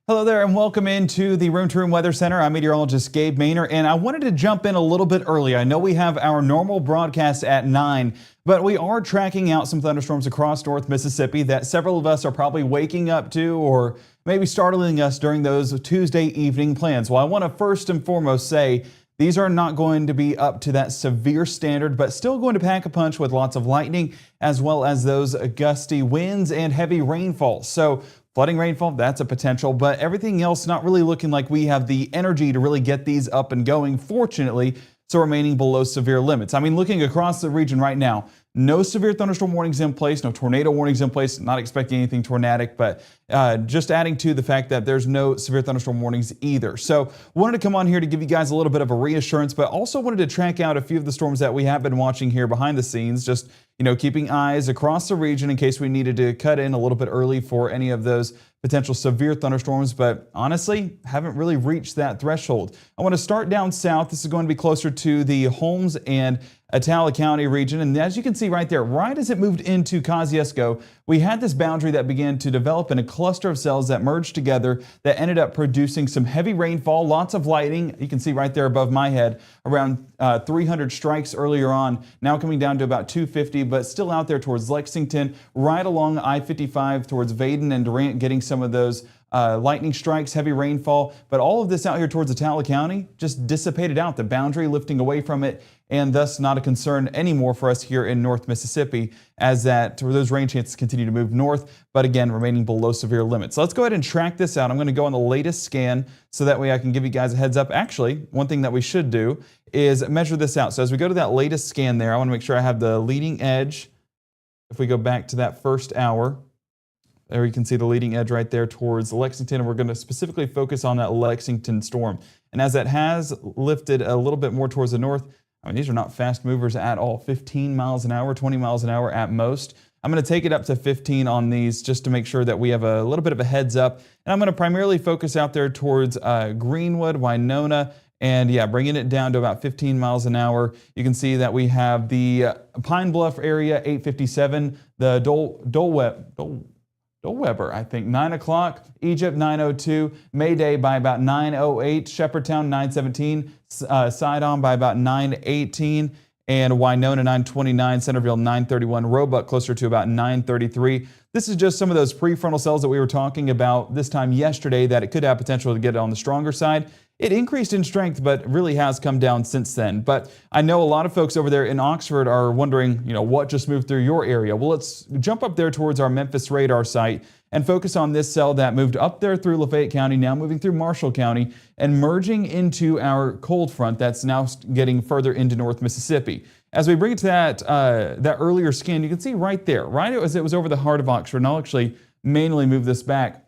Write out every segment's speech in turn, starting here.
Hello there and welcome into the Room to Room Weather Center. I'm meteorologist Gabe Maynor, and I wanted to jump in a little bit early. I know we have our normal broadcast at 9, but we are tracking out some thunderstorms across North Mississippi that several of us are probably waking up to or maybe startling us during those Tuesday evening plans. Well, I want to first and foremost say these are not going to be up to that severe standard, but still going to pack a punch with lots of lightning as well as those gusty winds and heavy rainfall. So flooding rainfall, that's a potential, but everything else not really looking like we have the energy to really get these up and going, fortunately, so remaining below severe limits. I mean, looking across the region right now, no severe thunderstorm warnings in place, no tornado warnings in place, not expecting anything tornadic, but just adding to the fact that there's no severe thunderstorm warnings either. So wanted to come on here to give you guys a little bit of a reassurance, but also wanted to track out a few of the storms that we have been watching here behind the scenes, just keeping eyes across the region in case we needed to cut in a little bit early for any of those potential severe thunderstorms, but honestly, haven't really reached that threshold. I want to start down south. This is going to be closer to the Holmes and Atala County region, and as you can see right there, right as it moved into Kosciuszko, we had this boundary that began to develop in a cluster of cells that merged together that ended up producing some heavy rainfall, lots of lightning. You can see right there above my head, around 300 strikes earlier on, now coming down to about 250, but still out there towards Lexington, right along I-55 towards Vaden and Durant, getting some of those lightning strikes, heavy rainfall, but all of this out here towards Atala County just dissipated out, the boundary lifting away from it, and thus not a concern anymore for us here in North Mississippi as those rain chances continue to move north, but again, remaining below severe limits. So let's go ahead and track this out. I'm going to go on the latest scan so that way I can give you guys a heads up. Actually, one thing that we should do is measure this out. So as we go to that latest scan there, I want to make sure I have the leading edge. If we go back to that first hour, there you can see the leading edge right there towards Lexington, and we're going to specifically focus on that Lexington storm. And as that has lifted a little bit more towards the north, I mean, these are not fast movers at all. 15 miles an hour, 20 miles an hour at most. I'm going to take it up to 15 on these just to make sure that we have a little bit of a heads up. And I'm going to primarily focus out there towards Greenwood, Winona, and yeah, bringing it down to about 15 miles an hour. You can see that we have the Pine Bluff area, 857, the Dole Weber, I think, 9 o'clock, Egypt 9:02, Mayday by about 9:08, Shepherdtown 9:17, Sidon by about 9:18, and Winona 9:29, Centerville 9:31, Roebuck closer to about 9:33. This is just some of those prefrontal cells that we were talking about this time yesterday that it could have potential to get on the stronger side. It increased in strength, but really has come down since then. But I know a lot of folks over there in Oxford are wondering, what just moved through your area? Well, let's jump up there towards our Memphis radar site and focus on this cell that moved up there through Lafayette County, now moving through Marshall County and merging into our cold front that's now getting further into North Mississippi. As we bring it to that earlier scan, you can see right there, right as it was over the heart of Oxford, and I'll actually manually move this back.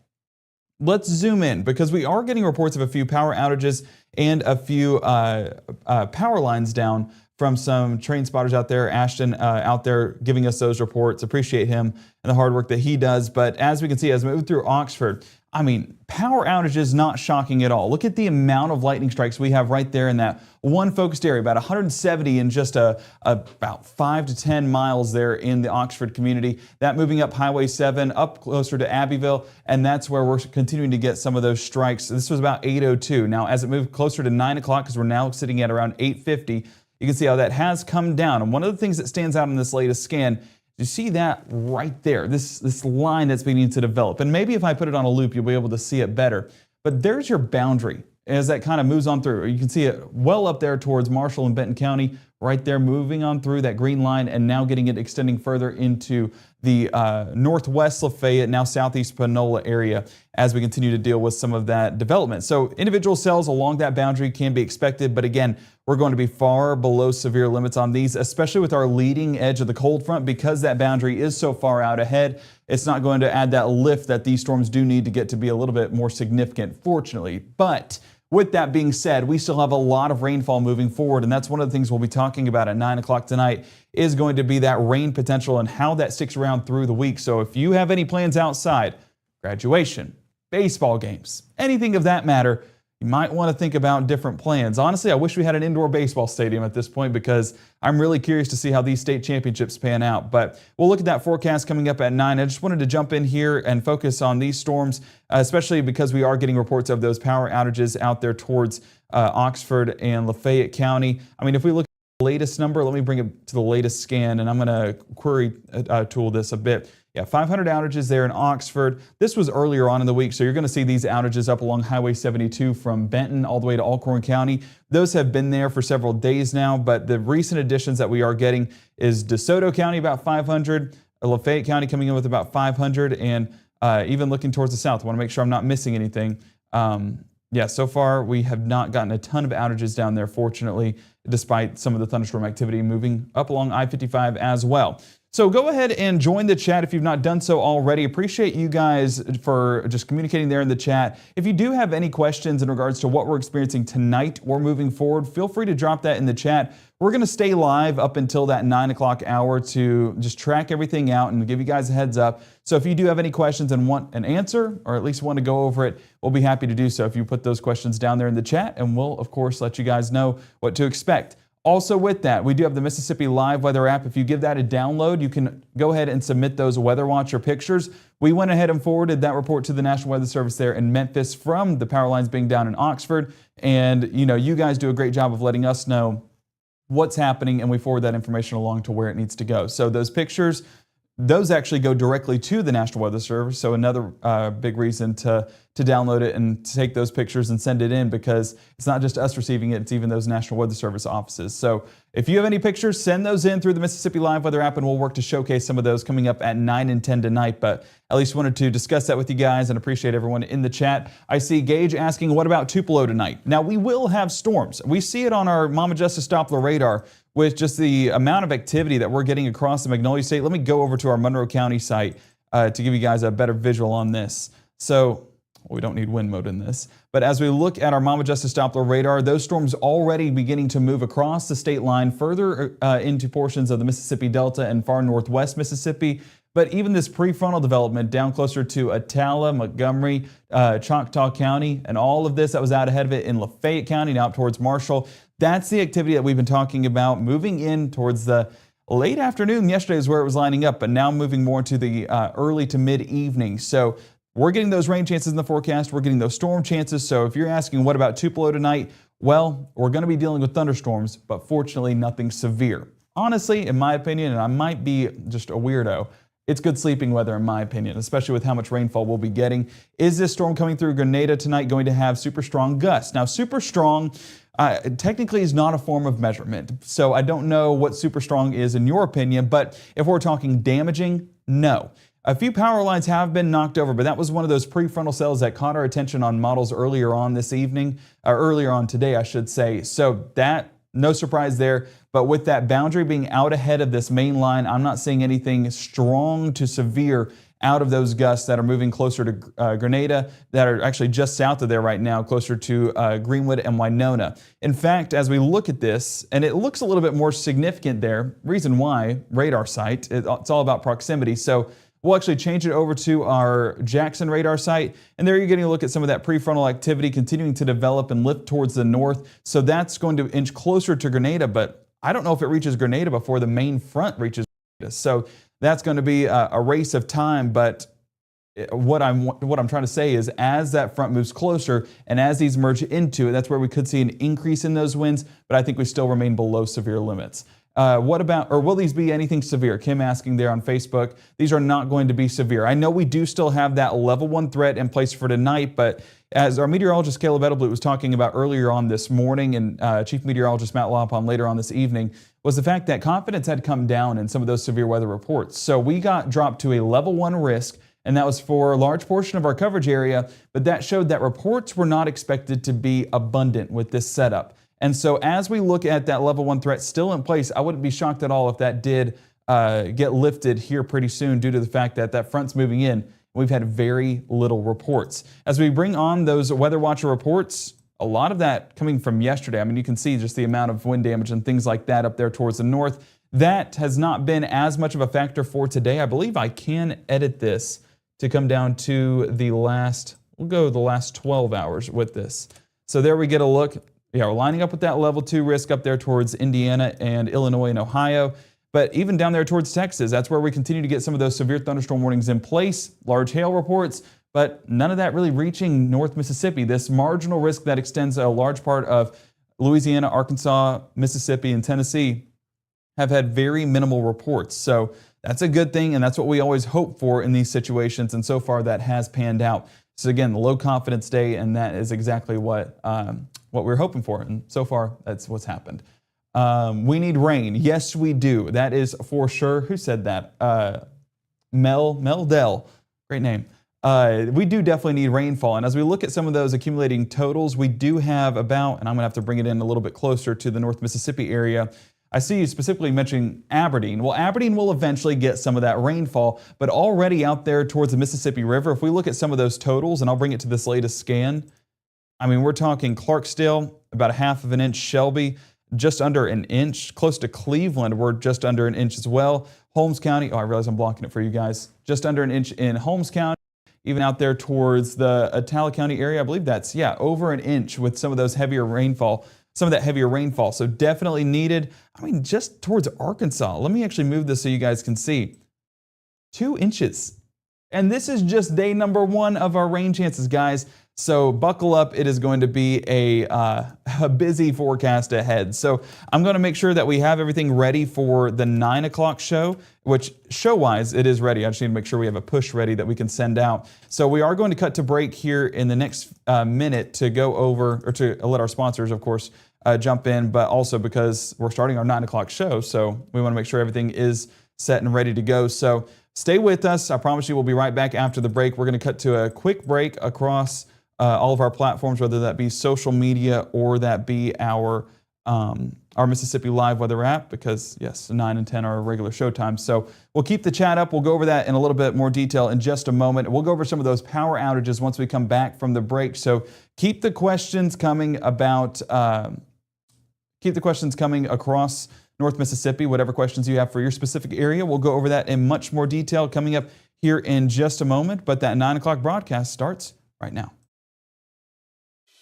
Let's zoom in because we are getting reports of a few power outages and a few power lines down from some train spotters out there. Ashton out there giving us those reports. Appreciate him and the hard work that he does. But as we can see, as we move through Oxford, I mean, power outages not shocking at all. Look at the amount of lightning strikes we have right there in that one focused area, about 170 in just about 5 to 10 miles there in the Oxford community. That moving up Highway 7, up closer to Abbeville, and that's where we're continuing to get some of those strikes. This was about 8:02. Now, as it moved closer to 9 o'clock, because we're now sitting at around 8:50, you can see how that has come down. And one of the things that stands out in this latest scan, you see that right there, this line that's beginning to develop. And maybe if I put it on a loop, you'll be able to see it better. But there's your boundary as that kind of moves on through. You can see it well up there towards Marshall and Benton County, right there moving on through that green line and now getting it extending further into the northwest Lafayette, now southeast Panola area as we continue to deal with some of that development. So individual cells along that boundary can be expected, but again, we're going to be far below severe limits on these, especially with our leading edge of the cold front because that boundary is so far out ahead. It's not going to add that lift that these storms do need to get to be a little bit more significant, fortunately. But with that being said, we still have a lot of rainfall moving forward, and that's one of the things we'll be talking about at 9 o'clock tonight is going to be that rain potential and how that sticks around through the week. So if you have any plans outside, graduation, baseball games, anything of that matter, you might want to think about different plans. Honestly, I wish we had an indoor baseball stadium at this point because I'm really curious to see how these state championships pan out. But we'll look at that forecast coming up at 9. I just wanted to jump in here and focus on these storms, especially because we are getting reports of those power outages out there towards Oxford and Lafayette County. I mean, if we look at the latest number, let me bring it to the latest scan, and I'm going to query tool this a bit. Yeah, 500 outages there in Oxford. This was earlier on in the week, so you're going to see these outages up along Highway 72 from Benton all the way to Alcorn County. Those have been there for several days now, but the recent additions that we are getting is DeSoto County about 500, Lafayette County coming in with about 500, and even looking towards the south. I want to make sure I'm not missing anything. Yeah, so far we have not gotten a ton of outages down there, fortunately, despite some of the thunderstorm activity moving up along I-55 as well. So go ahead and join the chat if you've not done so already. Appreciate you guys for just communicating there in the chat. If you do have any questions in regards to what we're experiencing tonight or moving forward, feel free to drop that in the chat. We're going to stay live up until that 9 o'clock hour to just track everything out and give you guys a heads up. So if you do have any questions and want an answer, or at least want to go over it, we'll be happy to do so if you put those questions down there in the chat, and we'll, of course, let you guys know what to expect. Also with that, we do have the Mississippi Live Weather app. If you give that a download, you can go ahead and submit those Weather Watcher pictures. We went ahead and forwarded that report to the National Weather Service there in Memphis from the power lines being down in Oxford. And, you guys do a great job of letting us know what's happening, and we forward that information along to where it needs to go. So those pictures, those actually go directly to the National Weather Service. So another big reason to download it and take those pictures and send it in, because it's not just us receiving it, it's even those National Weather Service offices. So if you have any pictures, send those in through the Mississippi Live Weather app, and we'll work to showcase some of those coming up at 9 and 10 tonight. But at least wanted to discuss that with you guys and appreciate everyone in the chat. I see Gage asking, what about Tupelo tonight? Now, we will have storms. We see it on our Mama Justice Doppler radar with just the amount of activity that we're getting across the Magnolia State. Let me go over to our Monroe County site to give you guys a better visual on this. So we don't need wind mode in this. But as we look at our Mama Justice Doppler radar, those storms already beginning to move across the state line further into portions of the Mississippi Delta and far northwest Mississippi. But even this prefrontal development down closer to Attala, Montgomery, Choctaw County, and all of this that was out ahead of it in Lafayette County, now up towards Marshall, that's the activity that we've been talking about moving in towards the late afternoon. Yesterday is where it was lining up, but now moving more to the early to mid-evening. So we're getting those rain chances in the forecast. We're getting those storm chances. So if you're asking what about Tupelo tonight, well, we're going to be dealing with thunderstorms, but fortunately nothing severe. Honestly, in my opinion, and I might be just a weirdo, it's good sleeping weather in my opinion, especially with how much rainfall we'll be getting. Is this storm coming through Grenada tonight going to have super strong gusts? Now, super strong technically is not a form of measurement, so I don't know what super strong is in your opinion, but if we're talking damaging, no. A few power lines have been knocked over, but that was one of those prefrontal cells that caught our attention on models earlier on this evening, or earlier on today, I should say. So that, no surprise there. But with that boundary being out ahead of this main line, I'm not seeing anything strong to severe out of those gusts that are moving closer to Grenada, that are actually just south of there right now, closer to Greenwood and Winona. In fact, as we look at this, and it looks a little bit more significant there, reason why, radar site, it's all about proximity. So we'll actually change it over to our Jackson radar site, and there you're getting a look at some of that prefrontal activity continuing to develop and lift towards the north. So that's going to inch closer to Grenada, but I don't know if it reaches Grenada before the main front reaches Grenada. So that's going to be a race of time, but what I'm trying to say is as that front moves closer and as these merge into it, that's where we could see an increase in those winds, but I think we still remain below severe limits. What about, or will these be anything severe? Kim asking there on Facebook. These are not going to be severe. I know we do still have that level 1 threat in place for tonight, but as our meteorologist Caleb Edelblut was talking about earlier on this morning, and Chief Meteorologist Matt Lopon later on this evening, was the fact that confidence had come down in some of those severe weather reports. So we got dropped to a level 1 risk, and that was for a large portion of our coverage area, but that showed that reports were not expected to be abundant with this setup. And so as we look at that level 1 threat still in place, I wouldn't be shocked at all if that did get lifted here pretty soon due to the fact that that front's moving in. We've had very little reports. As we bring on those Weather Watcher reports, a lot of that coming from yesterday. I mean, you can see just the amount of wind damage and things like that up there towards the north. That has not been as much of a factor for today. I believe I can edit this to come down to the last, we'll go the last 12 hours with this. So there we get a look. Yeah, we're lining up with that level 2 risk up there towards Indiana and Illinois and Ohio. But even down there towards Texas, that's where we continue to get some of those severe thunderstorm warnings in place, large hail reports, but none of that really reaching North Mississippi. This marginal risk that extends a large part of Louisiana, Arkansas, Mississippi, and Tennessee have had very minimal reports. So that's a good thing, and that's what we always hope for in these situations, and so far that has panned out. So again, the low confidence day, and that is exactly what we're hoping for, and so far that's what's happened. We need rain. Yes, we do. That is for sure. Who said that? Mel Dell. Great name. We do definitely need rainfall, and as we look at some of those accumulating totals, we do have about, and I'm going to have to bring it in a little bit closer to the North Mississippi area. I see you specifically mentioning Aberdeen. Well, Aberdeen will eventually get some of that rainfall, but already out there towards the Mississippi River, if we look at some of those totals, and I'll bring it to this latest scan, I mean, we're talking Clarksdale, about 1/2 inch, Shelby, just under an inch, close to Cleveland, we're just under an inch as well. Holmes County, oh, I realize I'm blocking it for you guys, just under an inch in Holmes County. Even out there towards the Attala County area, I believe that's, yeah, over an inch with some of those heavier rainfall. Some of that heavier rainfall, so definitely needed. I mean, just towards Arkansas. Let me actually move this so you guys can see. 2 inches. And this is just day number 1 of our rain chances, guys. So buckle up. It is going to be a busy forecast ahead. So I'm going to make sure that we have everything ready for the 9 o'clock show, which show-wise, it is ready. I just need to make sure we have a push ready that we can send out. So we are going to cut to break here in the next minute to go over, or to let our sponsors, of course, jump in, but also because we're starting our 9 o'clock show, so we want to make sure everything is set and ready to go. So stay with us. I promise you we'll be right back after the break. We're going to cut to a quick break across all of our platforms, whether that be social media or that be our Mississippi Live weather app, because yes, 9 and 10 are regular show times. So we'll keep the chat up. We'll go over that in a little bit more detail in just a moment. We'll go over some of those power outages once we come back from the break. So keep the questions coming about, keep the questions coming across North Mississippi, whatever questions you have for your specific area. We'll go over that in much more detail coming up here in just a moment. But that 9 o'clock broadcast starts right now.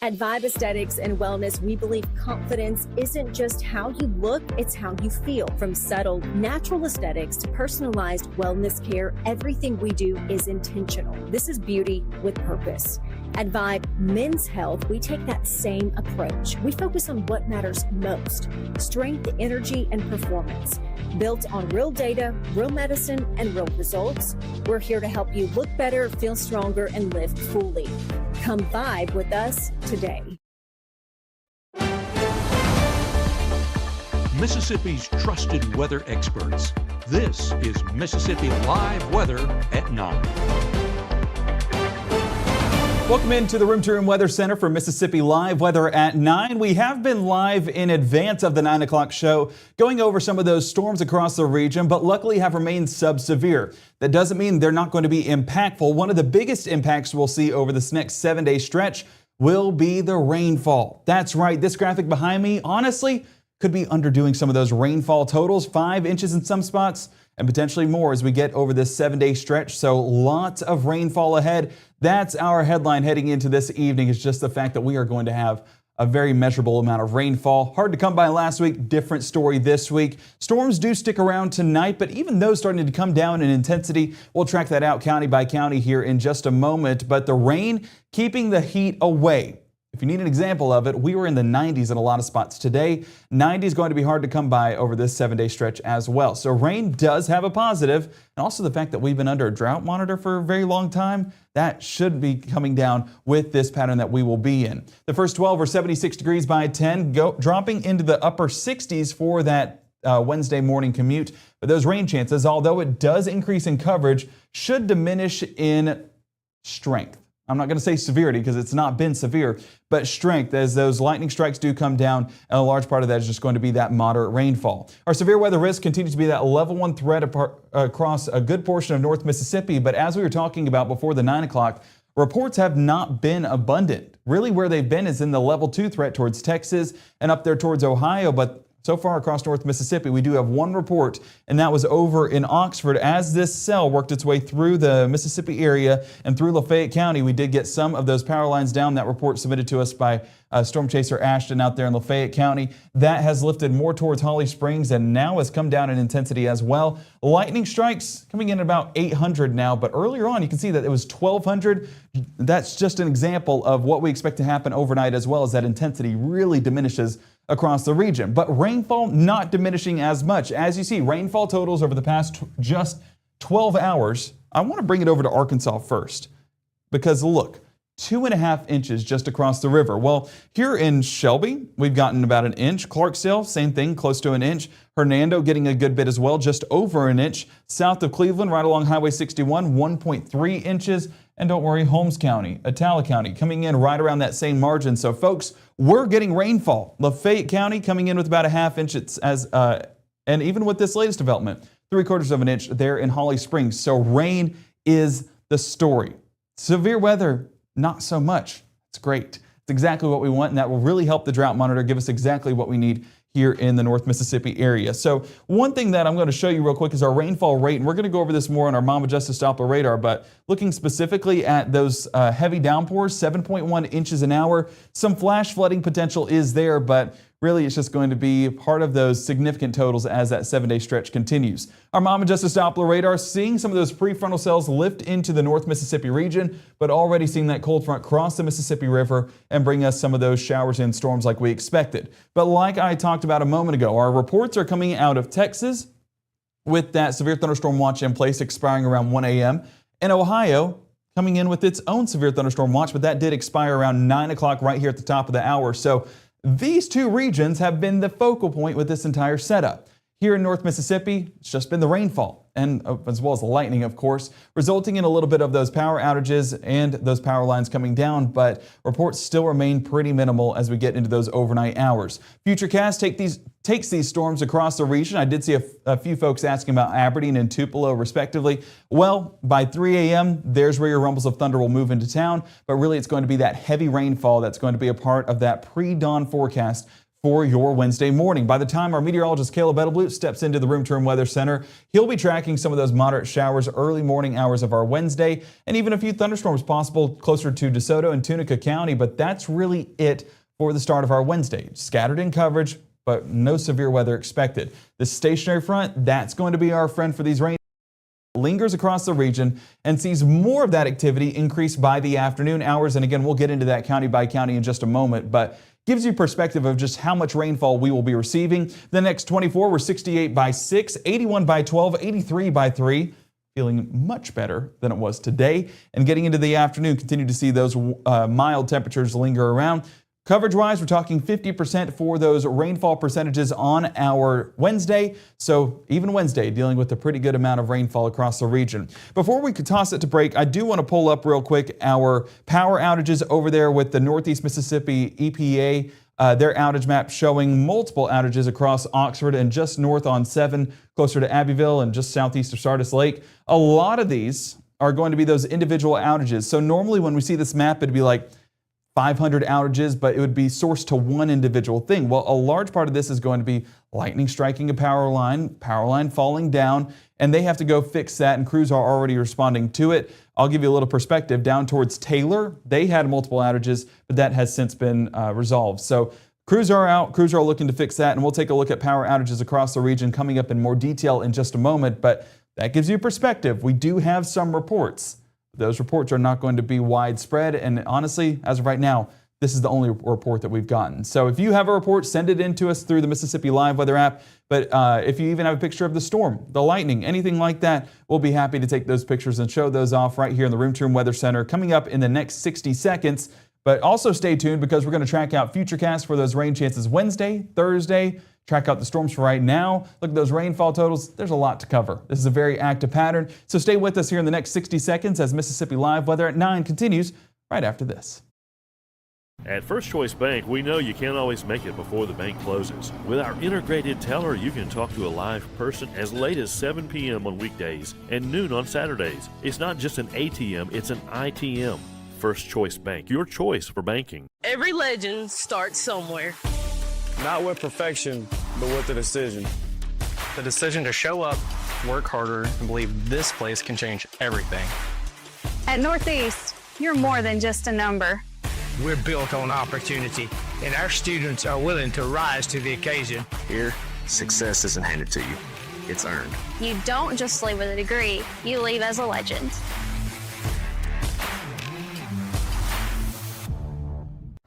At Vibe Aesthetics and Wellness, we believe confidence isn't just how you look, it's how you feel. From subtle, natural aesthetics to personalized wellness care, everything we do is intentional. This is beauty with purpose. At Vibe Men's Health, we take that same approach. We focus on what matters most: strength, energy, and performance. Built on real data, real medicine, and real results, we're here to help you look better, feel stronger, and live fully. Come vibe with us today. Mississippi's trusted weather experts. This is Mississippi Live Weather at 9. Welcome into the Room to Room Weather Center for Mississippi Live Weather at 9. We have been live in advance of the 9 o'clock show, going over some of those storms across the region, but luckily have remained sub-severe. That doesn't mean they're not going to be impactful. One of the biggest impacts we'll see over this next 7-day stretch will be the rainfall. That's right, this graphic behind me, honestly, could be underdoing some of those rainfall totals, 5 inches in some spots, and potentially more as we get over this 7-day stretch. So lots of rainfall ahead. That's our headline heading into this evening, is just the fact that we are going to have a very measurable amount of rainfall. Hard to come by last week, different story this week. Storms do stick around tonight, but even those starting to come down in intensity. We'll track that out county by county here in just a moment, but the rain keeping the heat away. If you need an example of it, we were in the 90s in a lot of spots today. 90 is going to be hard to come by over this 7-day stretch as well. So rain does have a positive, and also the fact that we've been under a drought monitor for a very long time, that should be coming down with this pattern that we will be in. The first 12 are 76 degrees by 10, dropping into the upper 60s for that Wednesday morning commute. But those rain chances, although it does increase in coverage, should diminish in strength. I'm not going to say severity because it's not been severe, but strength as those lightning strikes do come down, and a large part of that is just going to be that moderate rainfall. Our severe weather risk continues to be that level 1 threat across a good portion of North Mississippi, but as we were talking about before the 9 o'clock, reports have not been abundant. Really where they've been is in the level 2 threat towards Texas and up there towards Ohio, but so far across North Mississippi, we do have one report, and that was over in Oxford. As this cell worked its way through the Mississippi area and through Lafayette County, we did get some of those power lines down. That report submitted to us by Storm Chaser Ashton out there in Lafayette County. That has lifted more towards Holly Springs and now has come down in intensity as well. Lightning strikes coming in at about 800 now, but earlier on you can see that it was 1,200. That's just an example of what we expect to happen overnight, as well as that intensity really diminishes across the region. But rainfall not diminishing as much. As you see, rainfall totals over the past just 12 hours. I want to bring it over to Arkansas first, because look, 2.5 inches just across the river. Well, here in Shelby, we've gotten about an inch. Clarksdale, same thing, close to an inch. Hernando getting a good bit as well, just over an inch. South of Cleveland, right along Highway 61, 1.3 inches. And don't worry, Holmes County, Atala County coming in right around that same margin. So folks, we're getting rainfall. Lafayette County coming in with about a half inch and even with this latest development, 3/4 of an inch there in Holly Springs. So rain is the story. Severe weather, not so much. It's great. It's exactly what we want, and that will really help the drought monitor give us exactly what we need here in the North Mississippi area. So one thing that I'm going to show you real quick is our rainfall rate, and we're going to go over this more on our Mama Justice Doppler radar, but looking specifically at those heavy downpours, 7.1 inches an hour. Some flash flooding potential is there, but really it's just going to be part of those significant totals as that 7-day stretch continues. Our Mama Justice Doppler radar seeing some of those prefrontal cells lift into the North Mississippi region, but already seeing that cold front cross the Mississippi River and bring us some of those showers and storms like we expected. But like I talked about a moment ago, our reports are coming out of Texas with that severe thunderstorm watch in place expiring around 1 a.m. and Ohio coming in with its own severe thunderstorm watch, but that did expire around 9 o'clock right here at the top of the hour. So these two regions have been the focal point with this entire setup. Here in North Mississippi, it's just been the rainfall, and as well as the lightning, of course, resulting in a little bit of those power outages and those power lines coming down, but reports still remain pretty minimal as we get into those overnight hours. Futurecast takes these storms across the region. I did see a few folks asking about Aberdeen and Tupelo, respectively. Well, by 3 a.m., there's where your rumbles of thunder will move into town, but really it's going to be that heavy rainfall that's going to be a part of that pre-dawn forecast for your Wednesday morning. By the time our meteorologist Caleb Edelblut steps into the Room to Room Weather Center, he'll be tracking some of those moderate showers early morning hours of our Wednesday, and even a few thunderstorms possible closer to DeSoto and Tunica County, but that's really it for the start of our Wednesday. Scattered in coverage, but no severe weather expected. This stationary front, that's going to be our friend for these rain. Lingers across the region and sees more of that activity increase by the afternoon hours. And again, we'll get into that county by county in just a moment, but gives you perspective of just how much rainfall we will be receiving. The next 24 were 68 by 6, 81 by 12, 83 by 3. Feeling much better than it was today. And getting into the afternoon, continue to see those mild temperatures linger around. Coverage-wise, we're talking 50% for those rainfall percentages on our Wednesday. So even Wednesday, dealing with a pretty good amount of rainfall across the region. Before we could toss it to break, I do want to pull up real quick our power outages over there with the Northeast Mississippi EPA. Their outage map showing multiple outages across Oxford and just north on 7, closer to Abbeville and just southeast of Sardis Lake. A lot of these are going to be those individual outages. So normally when we see this map, it'd be like 500 outages, but it would be sourced to one individual thing. Well, a large part of this is going to be lightning striking a power line falling down, and they have to go fix that, and crews are already responding to it. I'll give you a little perspective. Down towards Taylor, they had multiple outages, but that has since been resolved. So crews are out, crews are looking to fix that, and we'll take a look at power outages across the region coming up in more detail in just a moment, but that gives you perspective. We do have some reports. Those reports are not going to be widespread, and honestly, as of right now, this is the only report that we've gotten. So if you have a report, send it in to us through the Mississippi Live Weather app. But if you even have a picture of the storm, the lightning, anything like that, we'll be happy to take those pictures and show those off right here in the Room to Room Weather Center coming up in the next 60 seconds. But also stay tuned because we're going to track out futurecasts for those rain chances Wednesday, Thursday, track out the storms for right now. Look at those rainfall totals. There's a lot to cover. This is a very active pattern. So stay with us here in the next 60 seconds as Mississippi Live Weather at 9 continues right after this. At First Choice Bank, we know you can't always make it before the bank closes. With our integrated teller, you can talk to a live person as late as 7 p.m. on weekdays and noon on Saturdays. It's not just an ATM, it's an ITM. First Choice Bank, your choice for banking. Every legend starts somewhere. Not with perfection, but with the decision. The decision to show up, work harder, and believe this place can change everything. At Northeast, you're more than just a number. We're built on opportunity, and our students are willing to rise to the occasion. Here, success isn't handed to you. It's earned. You don't just leave with a degree, you leave as a legend.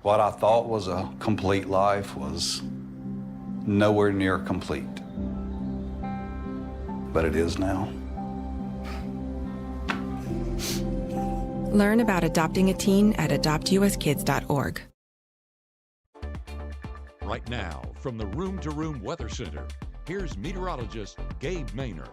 What I thought was a complete life was nowhere near complete. But it is now. Learn about adopting a teen at adoptuskids.org. Right now, from the Room to Room Weather Center, here's meteorologist Gabe Maynor.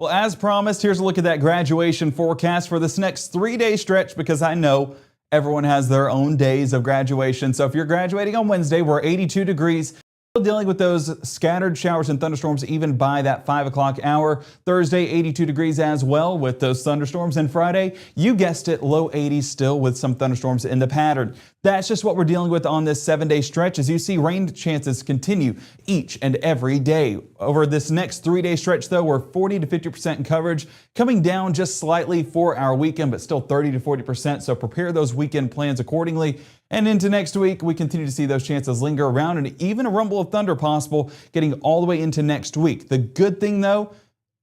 Well, as promised, here's a look at that graduation forecast for this next 3-day stretch, because I know everyone has their own days of graduation. So if you're graduating on Wednesday, we're 82 degrees. Still dealing with those scattered showers and thunderstorms even by that 5 o'clock hour. Thursday, 82 degrees as well with those thunderstorms. And Friday, you guessed it, low 80s still with some thunderstorms in the pattern. That's just what we're dealing with on this 7-day stretch. As you see, rain chances continue each and every day. Over this next 3-day stretch, though, we're 40 to 50% in coverage, coming down just slightly for our weekend, but still 30 to 40%. So prepare those weekend plans accordingly. And into next week, we continue to see those chances linger around, and even a rumble of thunder possible getting all the way into next week. The good thing, though,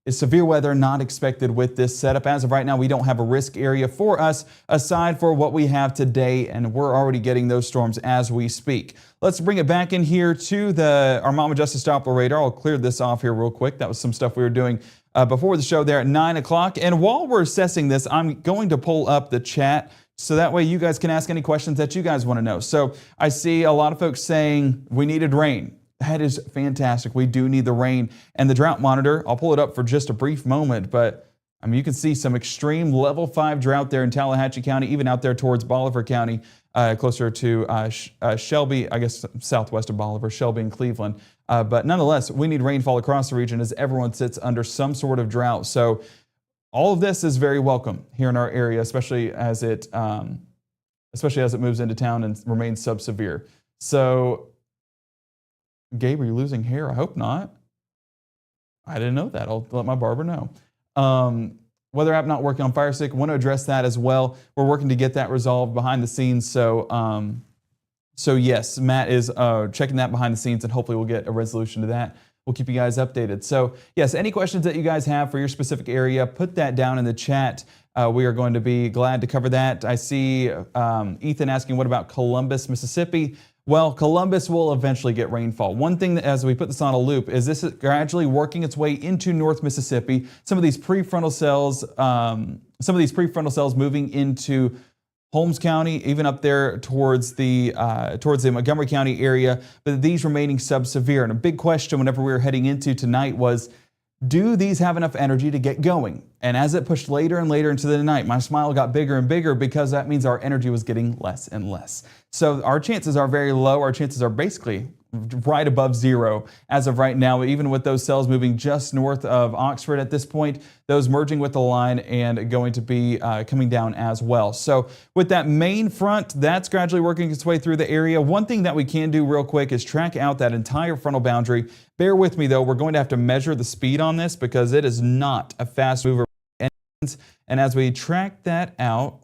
is severe weather not expected with this setup. As of right now, we don't have a risk area for us aside for what we have today, and we're already getting those storms as we speak. Let's bring it back in here to our Mama Justice Doppler radar. I'll clear this off here real quick. That was some stuff we were doing before the show there at 9 o'clock. And while we're assessing this, I'm going to pull up the chat so that way you guys can ask any questions that you guys want to know. So I see a lot of folks saying we needed rain. That is fantastic. We do need the rain. And the drought monitor, I'll pull it up for just a brief moment, but I mean, you can see some extreme level 5 drought there in Tallahatchie County, even out there towards Bolivar County, closer to Shelby, I guess southwest of Bolivar, Shelby and Cleveland. But nonetheless, we need rainfall across the region as everyone sits under some sort of drought. So all of this is very welcome here in our area, especially as it moves into town and remains sub-severe. So, Gabe, are you losing hair? I hope not. I didn't know that. I'll let my barber know. Weather app not working on Fire Stick. Want to address that as well. We're working to get that resolved behind the scenes. So yes, Matt is checking that behind the scenes, and hopefully we'll get a resolution to that. We'll keep you guys updated. So yes, any questions that you guys have for your specific area, put that down in the chat. We are going to be glad to cover that. I see Ethan asking, what about Columbus, Mississippi? Well, Columbus will eventually get rainfall. One thing that, as we put this on a loop, is this is gradually working its way into North Mississippi. Some of these prefrontal cells moving into Holmes County, even up there towards the Montgomery County area, but these remaining sub-severe. And a big question whenever we were heading into tonight was, do these have enough energy to get going? And as it pushed later and later into the night, my smile got bigger and bigger, because that means our energy was getting less and less. So our chances are very low. Our chances are basically right above zero as of right now, even with those cells moving just north of Oxford at this point, those merging with the line and going to be coming down as well. So with that main front, that's gradually working its way through the area. One thing that we can do real quick is track out that entire frontal boundary. Bear with me though, we're going to have to measure the speed on this because it is not a fast mover. And as we track that out,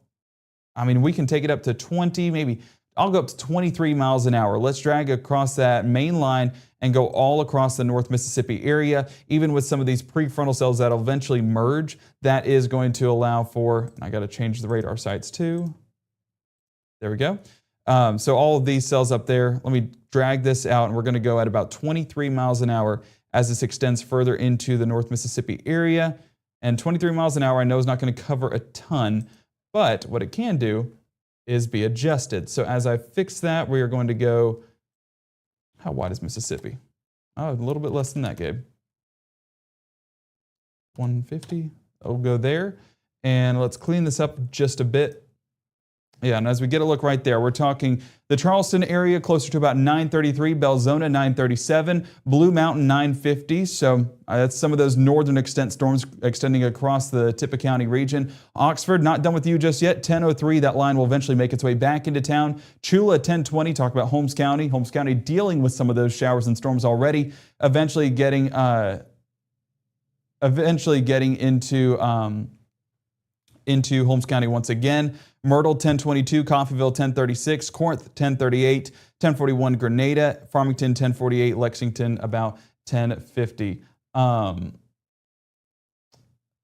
I mean, we can take it up to 20, maybe I'll go up to 23 miles an hour. Let's drag across that main line and go all across the North Mississippi area. Even with some of these prefrontal cells that'll eventually merge, that is going to allow for, I got to change the radar sights too. There we go. So all of these cells up there, let me drag this out, and we're going to go at about 23 miles an hour as this extends further into the North Mississippi area. And 23 miles an hour I know is not going to cover a ton, but what it can do is be adjusted. So as I fix that, we are going to go, how wide is Mississippi? Oh, a little bit less than that, Gabe. 150, I'll go there. And let's clean this up just a bit. Yeah, and as we get a look right there, we're talking the Charleston area closer to about 933, Belzona 937, Blue Mountain 950. So that's some of those northern extent storms extending across the Tippah County region. Oxford, not done with you just yet. 1003, that line will eventually make its way back into town. Chula 1020, talk about Holmes County. Holmes County dealing with some of those showers and storms already, eventually getting eventually getting into Holmes County once again. Myrtle 1022, Coffeyville 1036, Corinth 1038, 1041 Grenada, Farmington 1048, Lexington about 1050.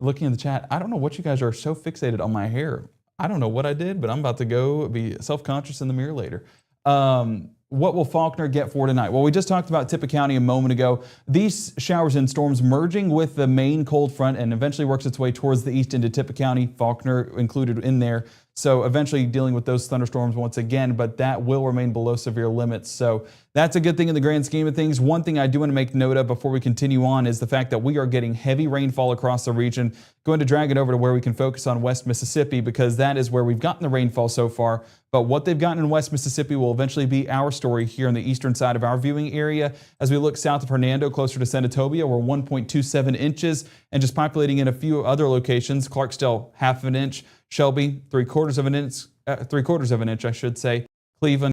Looking in the chat, I don't know what you guys are so fixated on my hair. I don't know what I did, but I'm about to go be self-conscious in the mirror later. What will Faulkner get for tonight? Well, we just talked about Tippah County a moment ago. These showers and storms merging with the main cold front and eventually works its way towards the east into Tippah County, Faulkner included in there. So eventually dealing with those thunderstorms once again, but that will remain below severe limits. So that's a good thing in the grand scheme of things. One thing I do want to make note of before we continue on is the fact that we are getting heavy rainfall across the region. Going to drag it over to where we can focus on West Mississippi because that is where we've gotten the rainfall so far. But what they've gotten in West Mississippi will eventually be our story here on the eastern side of our viewing area. As we look south of Hernando, closer to Senatobia, we're 1.27 inches, and just populating in a few other locations. Clarksdale, half of an inch. Shelby, 3/4 of an inch. 3/4 of an inch, I should say. Cleveland,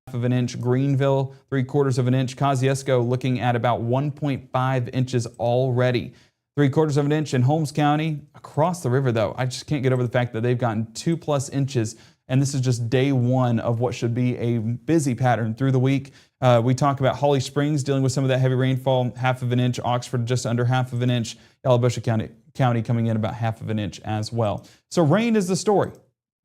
half of an inch. Greenville, 3/4 of an inch. Kosciuszko looking at about 1.5 inches already. 3/4 of an inch in Holmes County. Across the river, though, I just can't get over the fact that they've gotten 2+ inches. And this is just day one of what should be a busy pattern through the week. We talk about Holly Springs dealing with some of that heavy rainfall, half of an inch. Oxford just under half of an inch. Yalobusha County coming in about half of an inch as well. So rain is the story.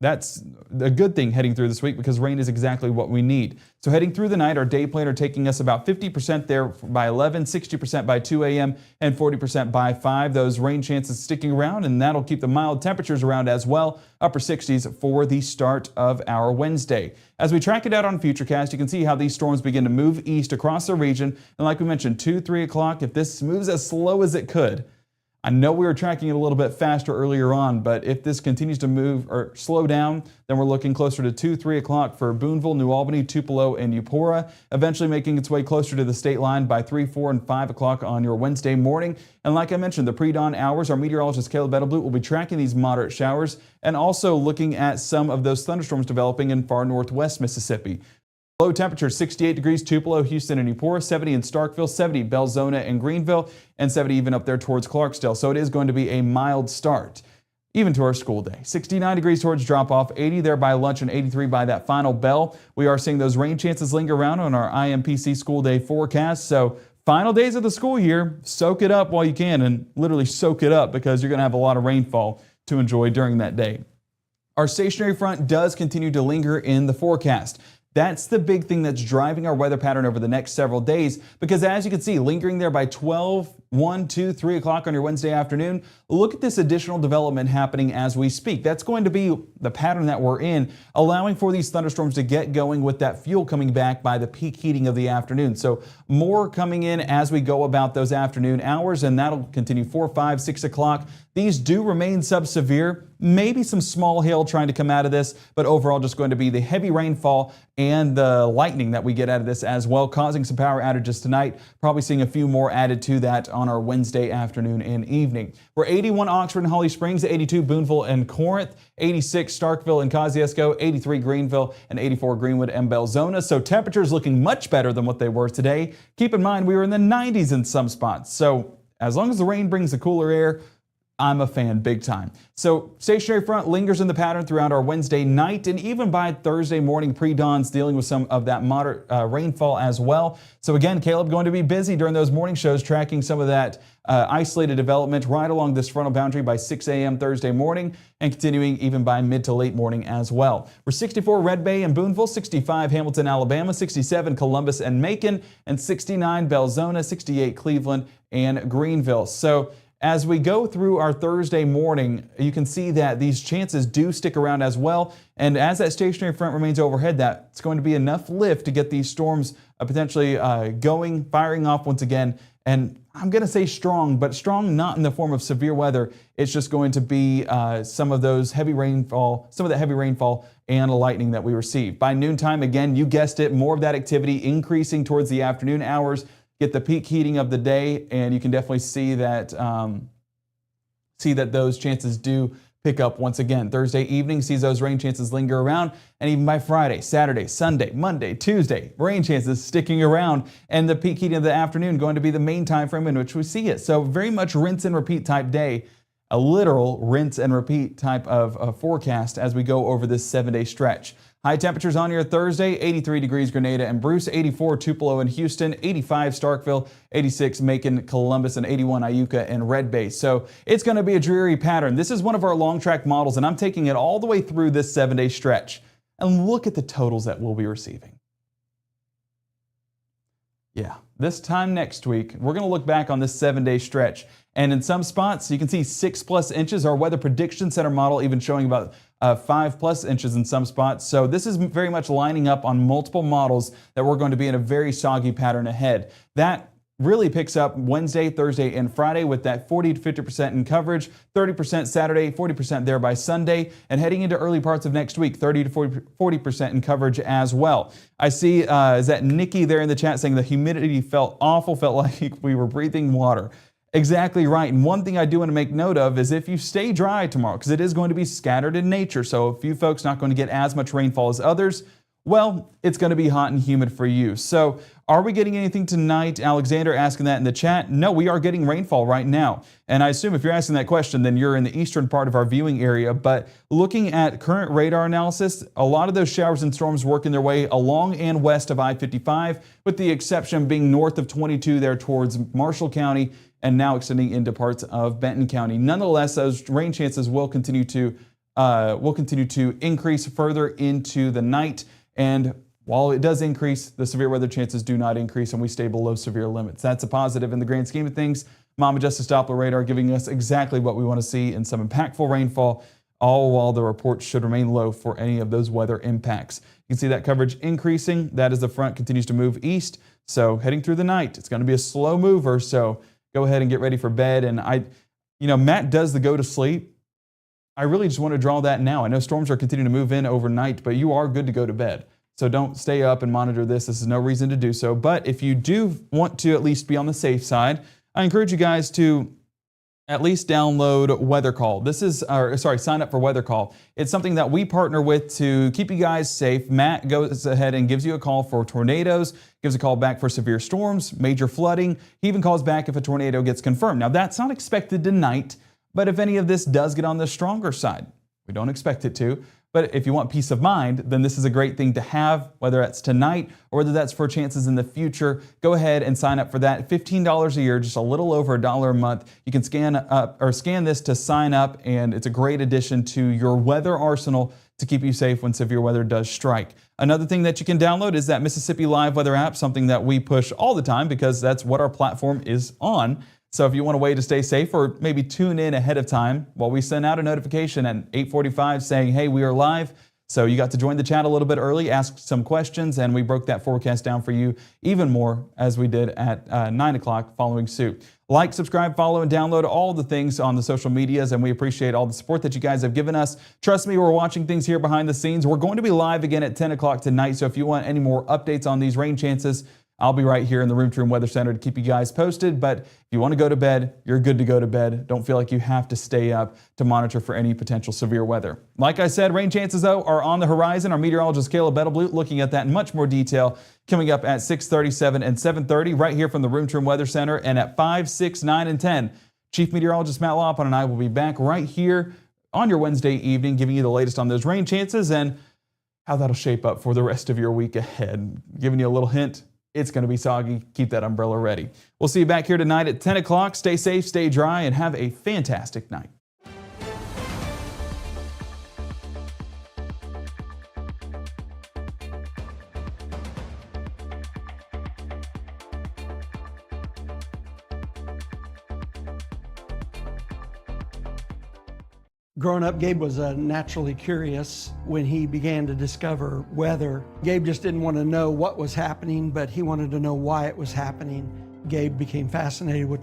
That's a good thing heading through this week because rain is exactly what we need. So heading through the night, our day planner taking us about 50% there by 11, 60% by 2 a.m., and 40% by 5. Those rain chances sticking around, and that'll keep the mild temperatures around as well, upper 60s for the start of our Wednesday. As we track it out on Futurecast, you can see how these storms begin to move east across the region. And like we mentioned, 2, 3 o'clock, if this moves as slow as it could, I know we were tracking it a little bit faster earlier on, but if this continues to move or slow down, then we're looking closer to 2, 3 o'clock for Boonville, New Albany, Tupelo, and Eupora, eventually making its way closer to the state line by 3, 4, and 5 o'clock on your Wednesday morning. And like I mentioned, the pre-dawn hours, our meteorologist Caleb Edelblut will be tracking these moderate showers and also looking at some of those thunderstorms developing in far northwest Mississippi. Low temperature 68 degrees Tupelo, Houston, and Eupora, 70 in Starkville, 70 Belzona and Greenville, and 70 even up there towards Clarksdale. So it is going to be a mild start, even to our school day. 69 degrees towards drop-off, 80 there by lunch, and 83 by that final bell. We are seeing those rain chances linger around on our IMPC school day forecast. So final days of the school year, soak it up while you can, and literally soak it up because you're going to have a lot of rainfall to enjoy during that day. Our stationary front does continue to linger in the forecast. That's the big thing that's driving our weather pattern over the next several days because as you can see, lingering there by 12, 1, 2, 3 o'clock on your Wednesday afternoon, look at this additional development happening as we speak. That's going to be the pattern that we're in, allowing for these thunderstorms to get going with that fuel coming back by the peak heating of the afternoon. So more coming in as we go about those afternoon hours, and that'll continue 4, 5, 6 o'clock. These do remain sub-severe, maybe some small hail trying to come out of this, but overall just going to be the heavy rainfall and the lightning that we get out of this as well, causing some power outages tonight. Probably seeing a few more added to that on our Wednesday afternoon and evening. We're 81 Oxford and Holly Springs, 82 Boonville and Corinth, 86 Starkville and Kosciuszko, 83 Greenville, and 84 Greenwood and Belzona. So temperatures looking much better than what they were today. Keep in mind we were in the 90s in some spots. So as long as the rain brings the cooler air, I'm a fan big time. So stationary front lingers in the pattern throughout our Wednesday night and even by Thursday morning pre-dawns, dealing with some of that moderate rainfall as well. So again, Caleb going to be busy during those morning shows tracking some of that isolated development right along this frontal boundary by 6 a.m. Thursday morning and continuing even by mid to late morning as well. We're 64 Red Bay and Boonville, 65 Hamilton, Alabama, 67 Columbus and Macon, and 69 Belzona, 68 Cleveland and Greenville. So as we go through our Thursday morning, you can see that these chances do stick around as well. And as that stationary front remains overhead, that's going to be enough lift to get these storms potentially going, firing off once again. And I'm going to say strong, but strong not in the form of severe weather. It's just going to be some of those heavy rainfall, some of that heavy rainfall and lightning that we receive. By noontime, again, you guessed it, more of that activity increasing towards the afternoon hours. Get the peak heating of the day, and you can definitely see that those chances do pick up once again. Thursday evening sees those rain chances linger around, and even by Friday, Saturday, Sunday, Monday, Tuesday, rain chances sticking around, and the peak heat of the afternoon going to be the main time frame in which we see it. So very much rinse and repeat type day, a literal rinse and repeat type of forecast as we go over this 7-day stretch. High temperatures on your Thursday, 83 degrees Grenada and Bruce, 84 Tupelo and Houston, 85 Starkville, 86 Macon, Columbus, and 81 Iuka and Red Bay. So it's going to be a dreary pattern. This is one of our long track models, and I'm taking it all the way through this 7-day stretch. And look at the totals that we'll be receiving. Yeah, this time next week, we're going to look back on this 7-day stretch. And in some spots, you can see 6+ inches. Our Weather Prediction Center model even showing about 5+ inches in some spots. So this is very much lining up on multiple models that we're going to be in a very soggy pattern ahead. That really picks up Wednesday, Thursday, and Friday with that 40 to 50% in coverage, 30% Saturday, 40% there by Sunday, and heading into early parts of next week, 30 to 40% in coverage as well. I see, is that Nikki there in the chat saying the humidity felt awful, felt like we were breathing water. Exactly right. And one thing I do want to make note of is if you stay dry tomorrow, because it is going to be scattered in nature, so a few folks not going to get as much rainfall as others, well, it's going to be hot and humid for you. So are we getting anything tonight? Alexander asking that in the chat. No, we are getting rainfall right now. And I assume if you're asking that question, then you're in the eastern part of our viewing area. But looking at current radar analysis, a lot of those showers and storms working their way along and west of I-55, with the exception being north of 22 there towards Marshall County and now extending into parts of Benton County. Nonetheless, those rain chances will continue to increase further into the night. And while it does increase, the severe weather chances do not increase, and we stay below severe limits. That's a positive in the grand scheme of things. Mama Justice Doppler radar giving us exactly what we want to see in some impactful rainfall, all while the report should remain low for any of those weather impacts. You can see that coverage increasing. That as the front continues to move east. So heading through the night, it's going to be a slow mover. So go ahead and get ready for bed. And Matt does the go to sleep. I really just want to draw that now. I know storms are continuing to move in overnight, but you are good to go to bed. So don't stay up and monitor this. This is no reason to do so. But if you do want to at least be on the safe side, I encourage you guys to at least download Weather Call. Sign up for Weather Call. It's something that we partner with to keep you guys safe. Matt goes ahead and gives you a call for tornadoes, gives a call back for severe storms, major flooding. He even calls back if a tornado gets confirmed. Now, that's not expected tonight, but if any of this does get on the stronger side, we don't expect it to. But if you want peace of mind, then this is a great thing to have, whether that's tonight or whether that's for chances in the future. Go ahead and sign up for that. $15 a year, just a little over $1 a month. You can scan this to sign up, and it's a great addition to your weather arsenal to keep you safe when severe weather does strike. Another thing that you can download is that Mississippi Live Weather app, something that we push all the time because that's what our platform is on. So if you want a way to stay safe, or maybe tune in ahead of time, well, we send out a notification at 8:45 saying, hey, we are live. So you got to join the chat a little bit early, ask some questions, and we broke that forecast down for you even more as we did at 9 o'clock following suit. Like, subscribe, follow, and download all the things on the social medias, and we appreciate all the support that you guys have given us. Trust me, we're watching things here behind the scenes. We're going to be live again at 10 o'clock tonight, so if you want any more updates on these rain chances, I'll be right here in the Room to Room Weather Center to keep you guys posted. But if you want to go to bed, you're good to go to bed. Don't feel like you have to stay up to monitor for any potential severe weather. Like I said, rain chances, though, are on the horizon. Our meteorologist, Caleb Bettelblut, looking at that in much more detail, coming up at 6:37 and 7:30 right here from the Room to Room Weather Center. And at 5, 6, 9, and 10, Chief Meteorologist Matt Loppon and I will be back right here on your Wednesday evening, giving you the latest on those rain chances and how that'll shape up for the rest of your week ahead. Giving you a little hint. It's going to be soggy. Keep that umbrella ready. We'll see you back here tonight at 10 o'clock. Stay safe, stay dry, and have a fantastic night. Growing up, Gabe was naturally curious. When he began to discover weather, Gabe just didn't want to know what was happening, but he wanted to know why it was happening. Gabe became fascinated with